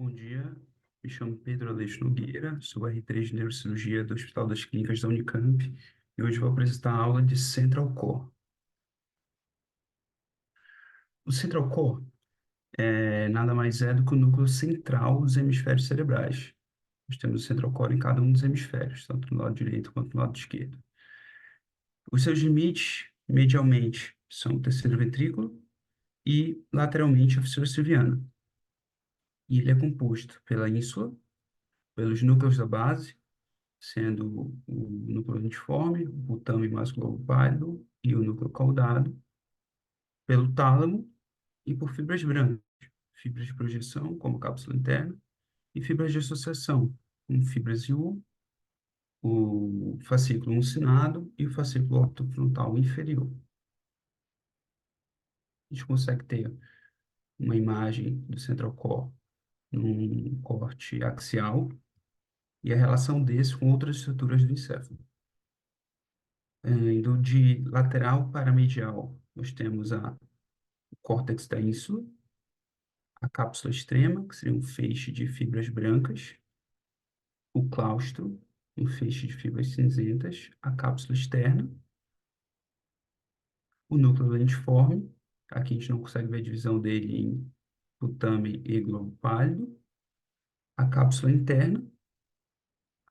Bom dia, me chamo Pedro Aleixo Nogueira, sou R3 de Neurocirurgia do Hospital das Clínicas da Unicamp e hoje vou apresentar a aula de Central Core. O Central Core nada mais é do que o núcleo central dos hemisférios cerebrais. Nós temos o Central Core em cada um dos hemisférios, tanto no lado direito quanto no lado esquerdo. Os seus limites, medialmente, são o terceiro ventrículo e lateralmente a fissura silviana. E ele é composto pela ínsula, pelos núcleos da base, sendo o núcleo lentiforme, o tame mais globo pálido e o núcleo caudado, pelo tálamo e por fibras brancas, fibras de projeção, como cápsula interna, e fibras de associação, como fibras U, o fascículo uncinado e o fascículo orbitofrontal inferior. A gente consegue ter uma imagem do central core num corte axial e a relação desse com outras estruturas do encéfalo. Indo de lateral para medial, nós temos o córtex da ínsula, a cápsula extrema, que seria um feixe de fibras brancas, o claustro, um feixe de fibras cinzentas, a cápsula externa, o núcleo lentiforme, aqui a gente não consegue ver a divisão dele em putamen e globo pálido, a cápsula interna,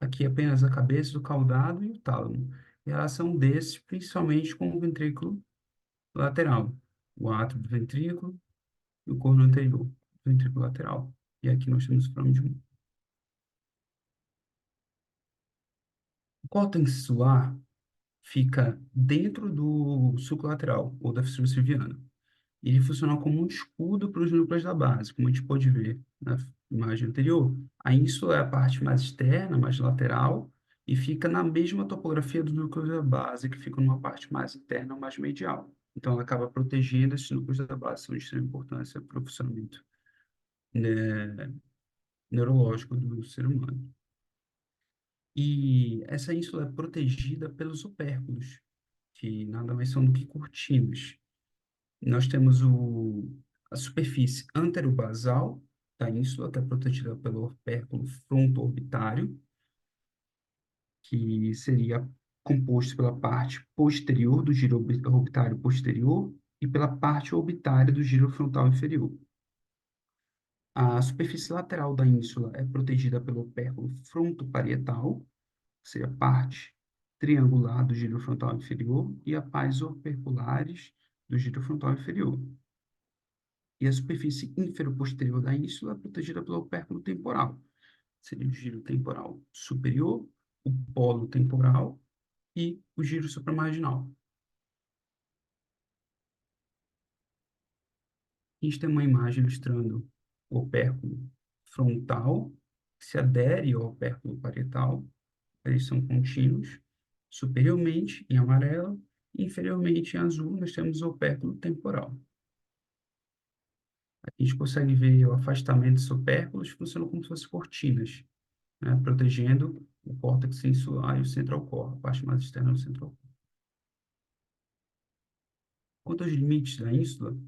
aqui apenas a cabeça do caudado e o tálamo. E a relação desses, principalmente com o ventrículo lateral, o átrio do ventrículo e o corno anterior, do ventrículo lateral. E aqui nós temos o forame de um. O córtex insular fica dentro do sulco lateral, ou da fissura silviana. Ele funciona como um escudo para os núcleos da base, como a gente pode ver na imagem anterior. A ínsula é a parte mais externa, mais lateral, e fica na mesma topografia dos núcleos da base, que ficam numa parte mais interna, mais medial. Então, ela acaba protegendo esses núcleos da base, são de extrema importância para o funcionamento, né, neurológico do ser humano. E essa ínsula é protegida pelos opérculos, que nada mais são do que cortinas. Nós temos a superfície anterobasal da ínsula, que é protegida pelo opérculo fronto-orbitário, que seria composto pela parte posterior do giro orbitário posterior e pela parte orbitária do giro frontal inferior. A superfície lateral da ínsula é protegida pelo opérculo frontoparietal, que seria a parte triangular do giro frontal inferior, e a pás operculares do giro frontal inferior. E a superfície inferoposterior da ínsula é protegida pelo opérculo temporal. Seria o giro temporal superior, o polo temporal e o giro supramarginal. A gente tem uma imagem ilustrando o opérculo frontal, que se adere ao opérculo parietal. Eles são contínuos. Superiormente, em amarelo, e inferiormente, em azul, nós temos o opérculo temporal. A gente consegue ver o afastamento dos opérculos, funcionam como se fossem cortinas, né, protegendo o córtex insular e o central core, a parte mais externa do central core. Quanto aos limites da ínsula, o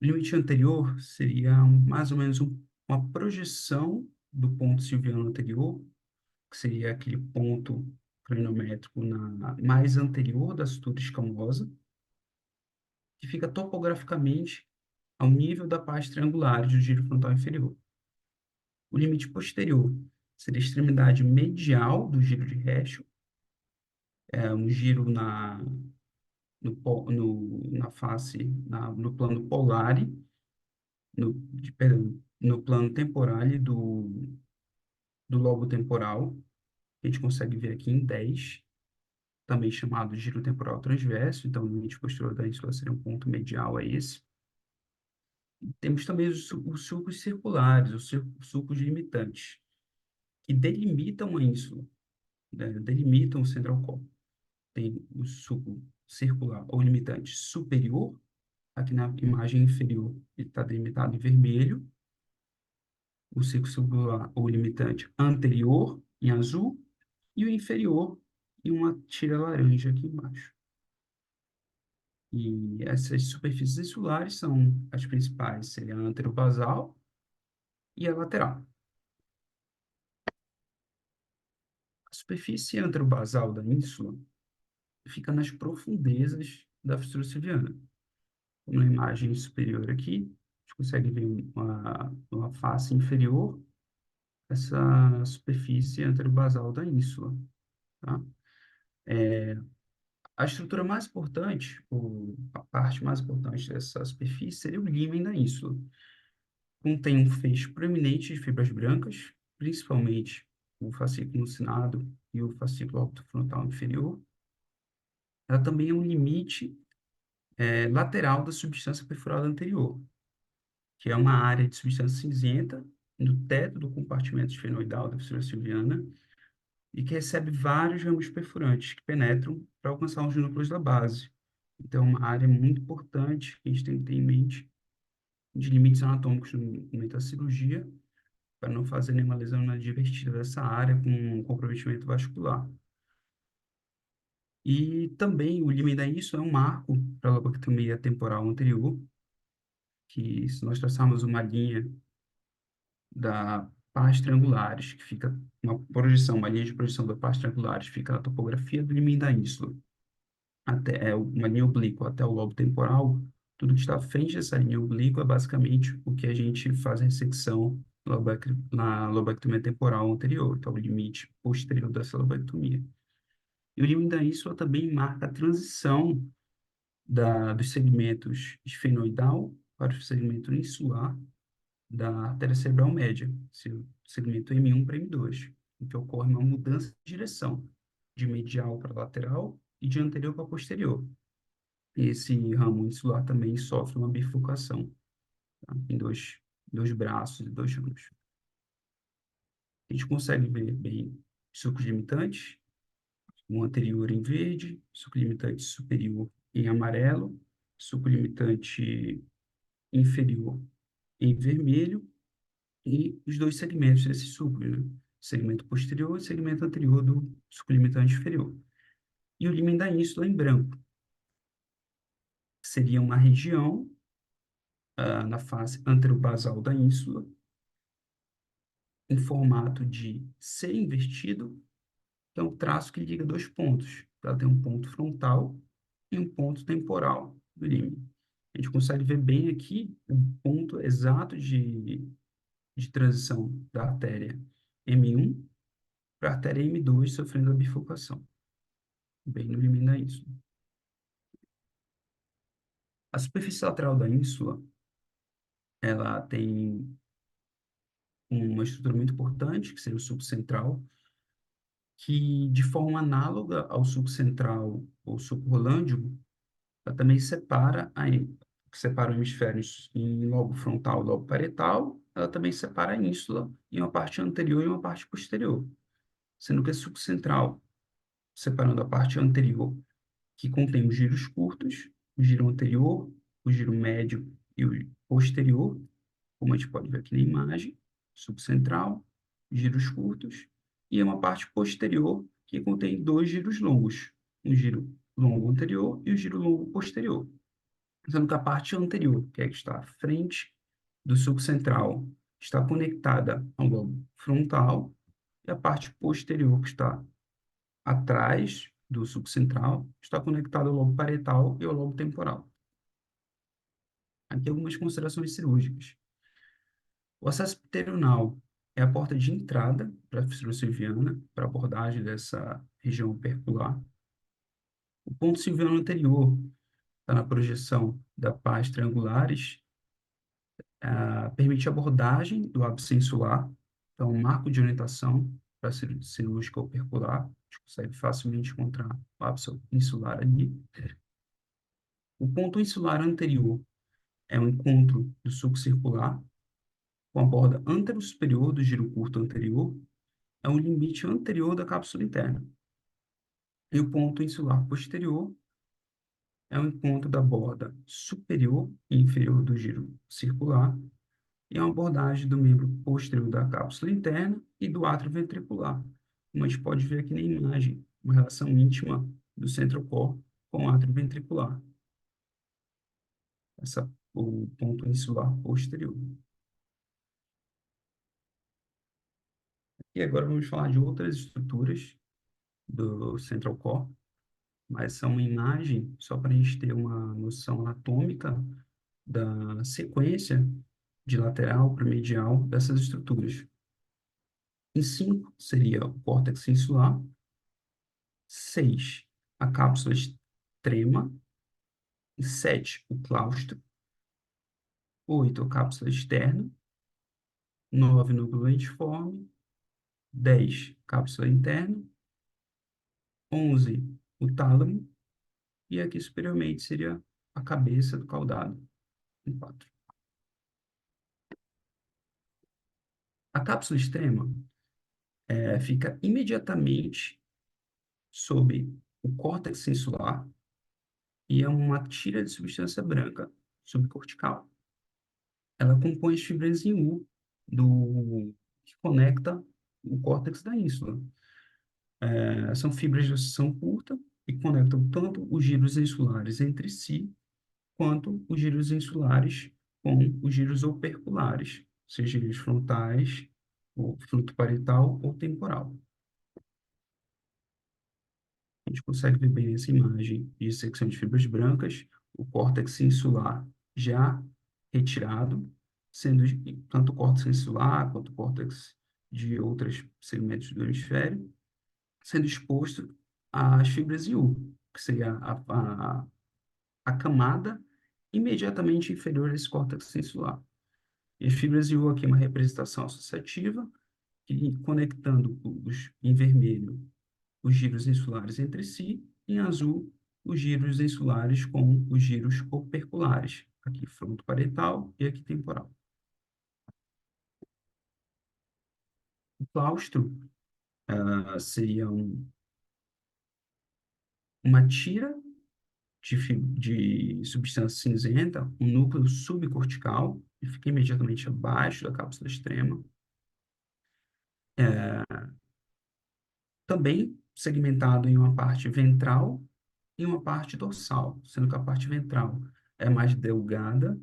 limite anterior seria mais ou menos uma projeção do ponto silviano anterior, que seria aquele ponto crâniométrico mais anterior da sutura escamosa, que fica topograficamente ao nível da parte triangular do giro frontal inferior. O limite posterior seria a extremidade medial do giro de Herschel, um giro na face, no plano polare, perdão, no plano temporale do lobo temporal, que a gente consegue ver aqui em 10, também chamado giro temporal transverso, então o limite posterior da ínsula seria um ponto medial a esse. Temos também os sulcos circulares, os sulcos limitantes, que delimitam a ínsula, né? Delimitam o central core. Tem o sulco circular ou limitante superior, aqui na imagem inferior ele está delimitado em vermelho, o sulco circular ou limitante anterior em azul e o inferior em uma tira laranja aqui embaixo. E essas superfícies insulares são as principais, seria a anterobasal, e a lateral. A superfície anterobasal da ínsula fica nas profundezas da fissura silviana. Na imagem superior aqui, a gente consegue ver uma face inferior, essa superfície anterobasal da ínsula, tá? A estrutura mais importante, ou a parte mais importante dessa superfície seria o límen da ínsula. Contém um feixe proeminente de fibras brancas, principalmente o fascículo lucinado e o fascículo orbitofrontal inferior. Ela também é um limite lateral da substância perfurada anterior, que é uma área de substância cinzenta no teto do compartimento esfenoidal da fissura silviana e que recebe vários ramos perfurantes que penetram para alcançar os núcleos da base. Então, é uma área muito importante que a gente tem que ter em mente de limites anatômicos no momento da cirurgia, para não fazer nenhuma lesão advertida dessa área com comprometimento vascular. E também o limiar isso é um marco para a lobectomia temporal anterior, que se nós traçarmos uma linha da partes triangulares, que fica uma projeção, uma linha de projeção da partes triangulares, fica a topografia do limiar da ínsula, até uma linha oblíqua até o lobo temporal, tudo que está à frente dessa linha oblíqua é basicamente o que a gente faz a ressecção na lobectomia temporal anterior, então o limite posterior dessa lobectomia. E o limite da ínsula também marca a transição dos segmentos esfenoidal para o segmento insular da artéria cerebral média, seu segmento M1 para M2, em que ocorre uma mudança de direção, de medial para lateral e de anterior para posterior. Esse ramo insular também sofre uma bifurcação, tá? Em dois braços e dois ramos. A gente consegue ver bem sucos limitantes, um anterior em verde, suco limitante superior em amarelo, suco limitante inferior em vermelho e os dois segmentos desse suco, né? Segmento posterior e segmento anterior do suco limitante inferior. E o límen da ínsula em branco. Seria uma região na face anterobasal da ínsula, em formato de C invertido, que é um traço que liga dois pontos. Ela tem um ponto frontal e um ponto temporal do límen. A gente consegue ver bem aqui o ponto exato de transição da artéria M1 para a artéria M2 sofrendo a bifurcação, bem no límen da ínsula. A superfície lateral da ínsula, ela tem uma estrutura muito importante, que seria o subcentral, que, de forma análoga ao subcentral ou subrolândio, ela também separa o hemisfério em lobo frontal e lobo parietal, ela também separa a ínsula em uma parte anterior e uma parte posterior, sendo que a subcentral, separando a parte anterior, que contém os giros curtos, o giro anterior, o giro médio e o posterior, como a gente pode ver aqui na imagem, subcentral, giros curtos, e uma parte posterior que contém dois giros longos, um giro longo anterior e o giro longo posterior. Sendo que a parte anterior, que é que está à frente do sulco central, está conectada ao lobo frontal, e a parte posterior, que está atrás do sulco central, está conectada ao lobo parietal e ao lobo temporal. Aqui algumas considerações cirúrgicas. O acesso pterional é a porta de entrada para a fissura silviana, para a abordagem dessa região opercular. O ponto silviano anterior está na projeção da pás triangulares, permite a abordagem do ápice insular, então, um marco de orientação para a cirúrgica opercular, a gente consegue facilmente encontrar o ápice insular ali. O ponto insular anterior é o encontro do sulco circular com a borda antero-superior do giro curto anterior, é o limite anterior da cápsula interna. E o ponto insular posterior é o encontro da borda superior e inferior do giro circular e a abordagem do membro posterior da cápsula interna e do átrio ventricular. Como a gente pode ver aqui na imagem, uma relação íntima do centrocor com o átrio ventricular. O ponto insular posterior. E agora vamos falar de outras estruturas do Central Core, mas são uma imagem só para a gente ter uma noção anatômica da sequência de lateral para medial dessas estruturas. Em 5 seria o córtex insular, 6 a cápsula extrema, em 7 o claustro, 8 a cápsula externa, 9 núcleo lentiforme, 10 cápsula interna, 11 o tálamo, e aqui superiormente seria a cabeça do caudado, em 4. A cápsula extrema fica imediatamente sob o córtex insular e é uma tira de substância branca subcortical. Ela compõe as fibras em U que conecta o córtex da ínsula. São fibras de seção curta e conectam tanto os giros insulares entre si, quanto os giros insulares com os giros operculares, seja eles frontais, ou fluto parietal ou temporal. A gente consegue ver bem essa imagem de secção de fibras brancas, o córtex insular já retirado, sendo tanto o córtex insular quanto o córtex de outros segmentos do hemisfério, sendo exposto às fibras IU, que seria a camada imediatamente inferior a esse córtex insular. E as fibras IU aqui é uma representação associativa, que conectando em vermelho os giros insulares entre si, em azul, os giros insulares com os giros operculares, aqui frontoparietal e aqui temporal. O claustro seria uma tira de substância cinzenta, um núcleo subcortical, que fica imediatamente abaixo da cápsula extrema, também segmentado em uma parte ventral e uma parte dorsal, sendo que a parte ventral é mais delgada,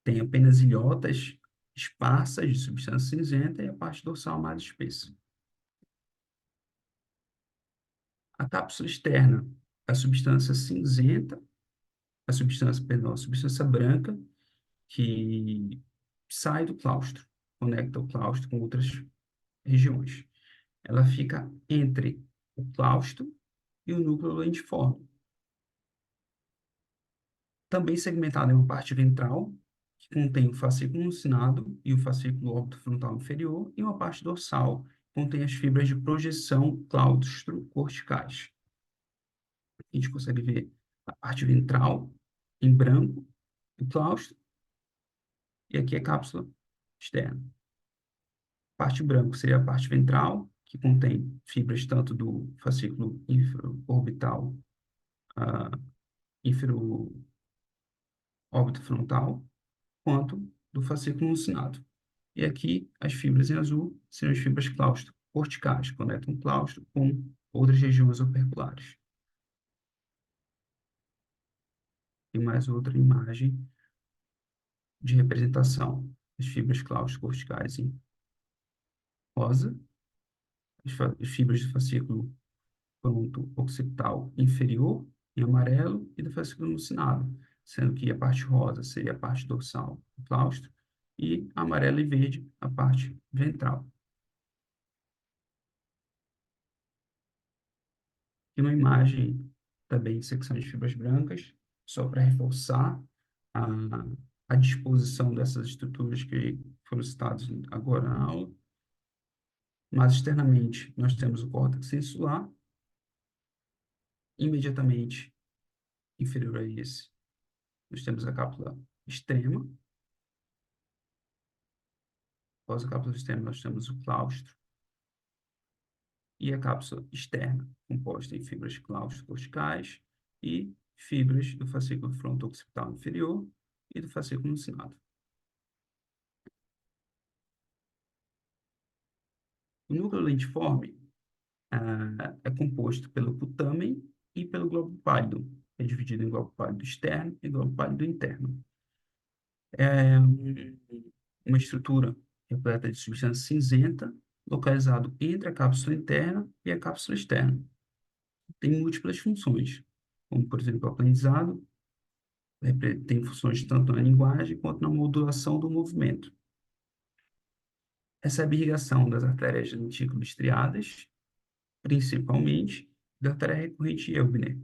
tem apenas ilhotas esparsas de substância cinzenta e a parte dorsal mais espessa. A cápsula externa, a substância cinzenta, a substância branca que sai do claustro, conecta o claustro com outras regiões. Ela fica entre o claustro e o núcleo lentiforme. Também segmentada em uma parte ventral, que contém o fascículo alucinado e o fascículo órbito-frontal inferior, e uma parte dorsal, que contém as fibras de projeção claustro-corticais. A gente consegue ver a parte ventral, em branco, o claustro, e aqui a cápsula externa. A parte branca seria a parte ventral, que contém fibras tanto do fascículo infraorbital, uh, infraórbito frontal, quanto do fascículo alucinado. E aqui, as fibras em azul seriam as fibras claustro-corticais, conectam o claustro com outras regiões operculares. E mais outra imagem de representação das fibras claustro-corticais em rosa, as fibras do fascículo fronto-occipital inferior em amarelo e do fascículo alucinado, sendo que a parte rosa seria a parte dorsal do claustro e amarelo e verde a parte ventral. E uma imagem também de secção de fibras brancas, só para reforçar a, a disposição dessas estruturas que foram citadas agora na aula. Mas externamente nós temos o córtex insular, imediatamente inferior a esse, nós temos a cápsula extrema. Após a cápsula externa, nós temos o claustro e a cápsula externa, composta em fibras claustro-corticais e fibras do fascículo fronto-occipital inferior e do fascículo alucinado. O núcleo lentiforme é composto pelo putamen e pelo globo pálido. É dividido em globo pálido externo e globo pálido interno. É uma estrutura repleta de substância cinzenta localizado entre a cápsula interna e a cápsula externa. Tem múltiplas funções, como, por exemplo, o aprendizado, tem funções tanto na linguagem quanto na modulação do movimento. Recebe irrigação das artérias lentículo estriadas, principalmente da artéria recorrente Elbner.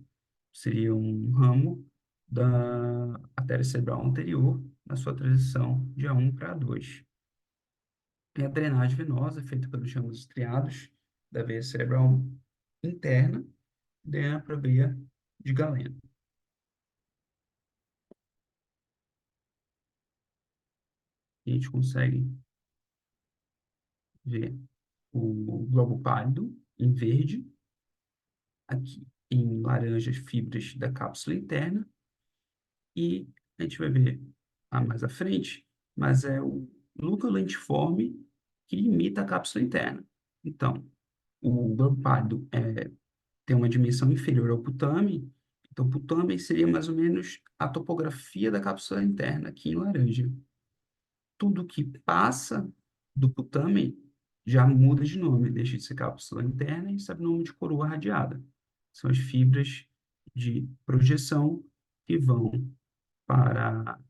Seria um ramo da artéria cerebral anterior na sua transição de A1 para A2. Tem a drenagem venosa feita pelos ramos estriados da veia cerebral interna, drena para a veia de Galeno. A gente consegue ver o globo pálido em verde, aqui em laranja as fibras da cápsula interna, e a gente vai ver mais à frente, mas é o núcleo lentiforme que imita a cápsula interna. Então, o globo pálido tem uma dimensão inferior ao putame, então o putame seria mais ou menos a topografia da cápsula interna, aqui em laranja. Tudo que passa do putame já muda de nome, deixa de ser cápsula interna e recebe o nome de coroa radiada. São as fibras de projeção que vão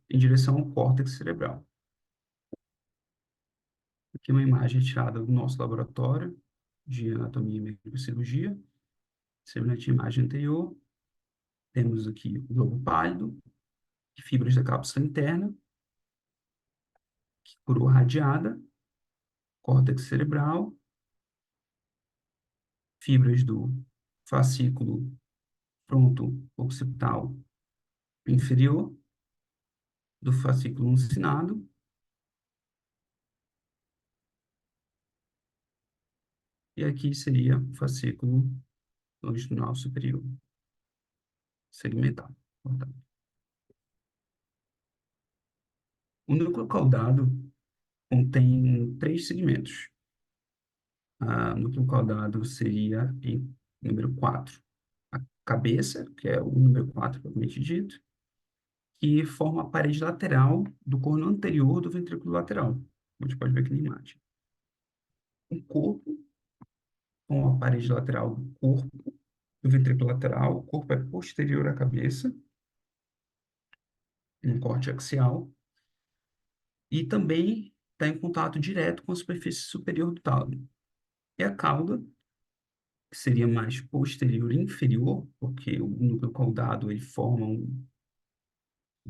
em direção ao córtex cerebral. Aqui uma imagem tirada do nosso laboratório de anatomia e microcirurgia. Semelhante à imagem anterior, temos aqui o globo pálido, fibras da cápsula interna, coroa radiada, córtex cerebral, fibras do fascículo fronto-occipital inferior, do fascículo uncinado, e aqui seria o fascículo longitudinal superior, segmentado. Portanto, o núcleo caudado contém 3 segmentos. O núcleo caudado seria em número 4. A cabeça, que é o número 4 propriamente dito, que forma a parede lateral do corno anterior do ventrículo lateral. A gente pode ver aqui na imagem. O corpo, com a parede lateral do corpo, do ventrículo lateral, o corpo é posterior à cabeça, no corte axial, e também está em contato direto com a superfície superior do tálamo. E a cauda, que seria mais posterior e inferior, porque o núcleo caudado ele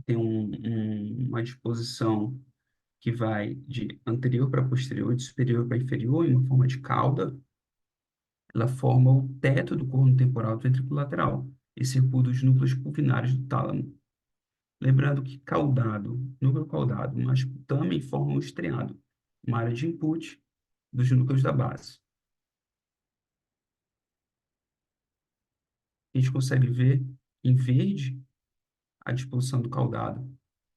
tem uma disposição que vai de anterior para posterior, de superior para inferior, em uma forma de cauda. Ela forma o teto do corno temporal do ventrículo lateral e circunda os núcleos pulvinares do tálamo. Lembrando que núcleo caudado, mas também formam o estriado, uma área de input dos núcleos da base. A gente consegue ver em verde a disposição do caudado,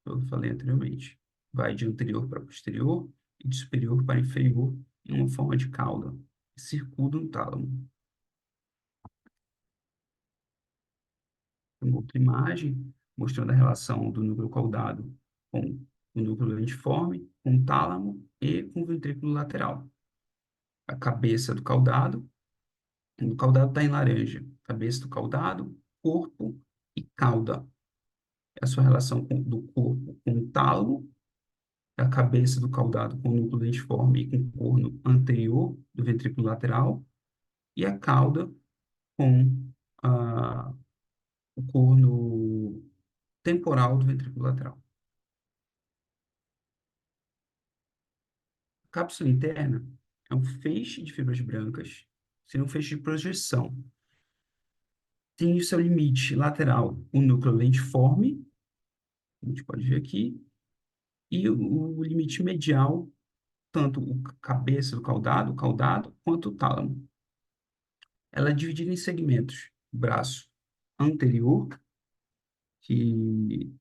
que eu falei anteriormente. Vai de anterior para posterior e de superior para inferior em uma forma de cauda, que circunda o tálamo. Uma outra imagem mostrando a relação do núcleo caudado com o núcleo lentiforme, com o tálamo e com o ventrículo lateral. A cabeça do caudado, o caudado está em laranja. Cabeça do caudado, corpo e cauda. É a sua relação do corpo com o tálamo, a cabeça do caudado com o núcleo lentiforme e com o corno anterior do ventrículo lateral, e a cauda com o corno temporal do ventrículo lateral. A cápsula interna é um feixe de fibras brancas, seria um feixe de projeção. Tem o seu limite lateral, o núcleo lentiforme, a gente pode ver aqui, e o limite medial, tanto a cabeça do caudado, quanto o tálamo. Ela é dividida em segmentos. O braço anterior, que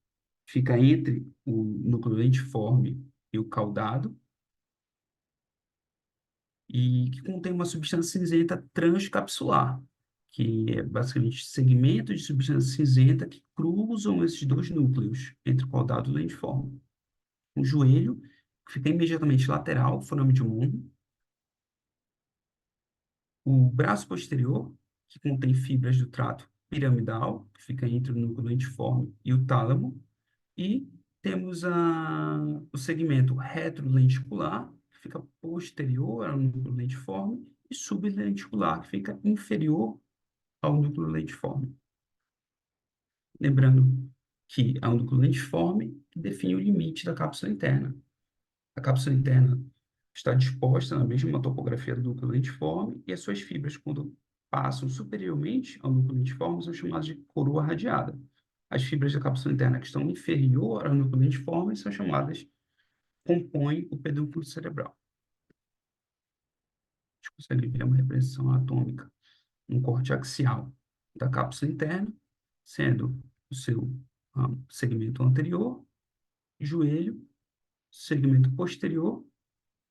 fica entre o núcleo lentiforme e o caudado, e que contém uma substância cinzenta transcapsular, que é basicamente segmentos de substância cinzenta que cruzam esses dois núcleos, entre o caudado e o lentiforme. O joelho, que fica imediatamente lateral, foname de Monro, O braço posterior, que contém fibras do trato piramidal, que fica entre o núcleo lentiforme e o tálamo, e temos o segmento retrolenticular, que fica posterior ao núcleo lentiforme, e sublenticular, que fica inferior ao núcleo lentiforme. Lembrando que é o núcleo lentiforme que define o limite da cápsula interna. A cápsula interna está disposta na mesma topografia do núcleo lentiforme e as suas fibras, quando passam superiormente ao núcleo lentiforme, são chamadas de coroa radiada. As fibras da cápsula interna que estão inferior ao núcleo lentiforme são chamadas, compõem o pedúnculo cerebral. A gente consegue ver uma representação anatômica, um corte axial da cápsula interna, sendo o seu segmento anterior, joelho, segmento posterior,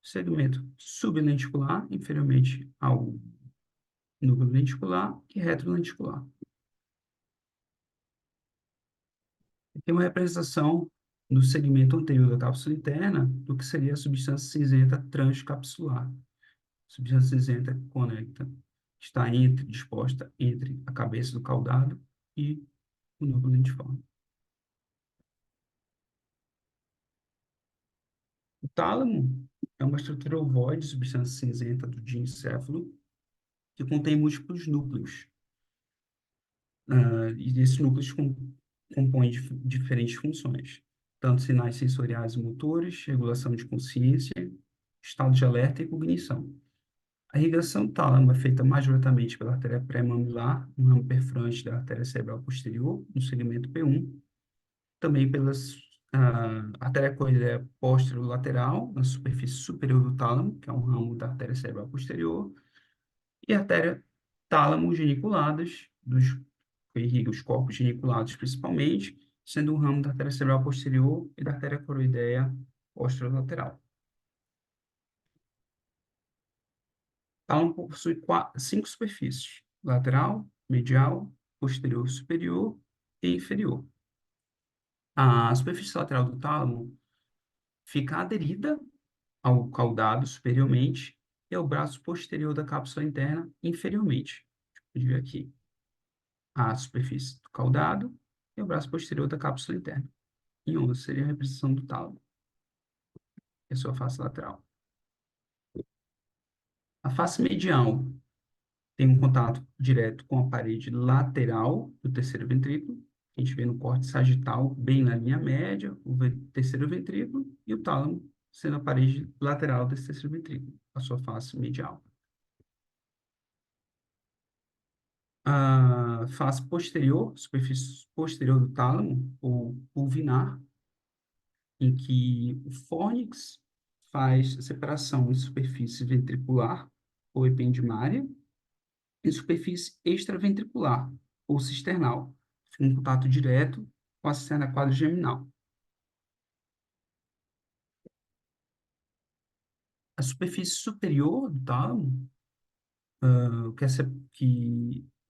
segmento sublenticular, inferiormente ao núcleo lenticular, e retrolenticular. Tem uma representação no segmento anterior da cápsula interna do que seria a substância cinzenta transcapsular. Substância cinzenta que conecta, está disposta entre a cabeça do caudado e o núcleo lentiforme. O tálamo é uma estrutura ovoide de substância cinzenta do diencéfalo que contém múltiplos núcleos. E esses núcleos compõem diferentes funções, tanto sinais sensoriais e motores, regulação de consciência, estado de alerta e cognição. A irrigação do tálamo é feita majoritariamente pela artéria pré-mamelar, no ramo perfurante da artéria cerebral posterior, no segmento P1, também pelas artéria coroideia lateral na superfície superior do tálamo, que é um ramo da artéria cerebral posterior, e artéria tálamo-geniculadas, que irriga os corpos geniculados principalmente, sendo um ramo da artéria cerebral posterior e da artéria coroideia lateral. Tálamo possui cinco superfícies: lateral, medial, posterior superior e inferior. A superfície lateral do tálamo fica aderida ao caudado superiormente e ao braço posterior da cápsula interna inferiormente. Deixa eu ver aqui. A superfície do caudado e o braço posterior da cápsula interna. Em onda seria a representação do tálamo, e a sua face lateral. A face medial tem um contato direto com a parede lateral do terceiro ventrículo. A gente vê no corte sagital, bem na linha média, o terceiro ventrículo e o tálamo sendo a parede lateral desse terceiro ventrículo, a sua face medial. A face posterior, superfície posterior do tálamo, ou pulvinar, em que o fórnix faz a separação em superfície ventricular ou ependimária e superfície extraventricular ou cisternal, em contato direto com a cisterna quadrigeminal. A superfície superior do tálamo, que é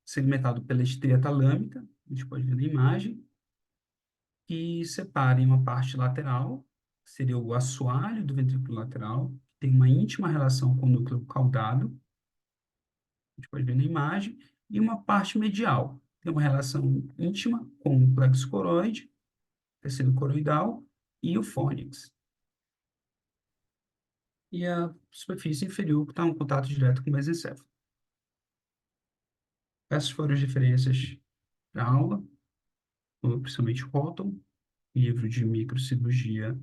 segmentado pela estria talâmica, a gente pode ver na imagem, que separa em uma parte lateral, que seria o assoalho do ventrículo lateral, que tem uma íntima relação com o núcleo caudado, a gente pode ver na imagem, e uma parte medial, tem uma relação íntima com o plexo coroide, tecido coroidal, e o fórnix. E a superfície inferior, que está em contato direto com o mesencéfalo. Essas foram as diferenças da aula, principalmente Houghton, livro de microcirurgia,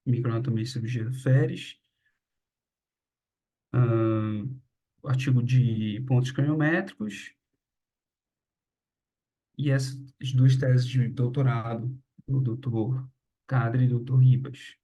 microanatomia e cirurgia Feres, artigo de pontos craniométricos e as duas teses de doutorado do doutor Cadre e doutor Ribas.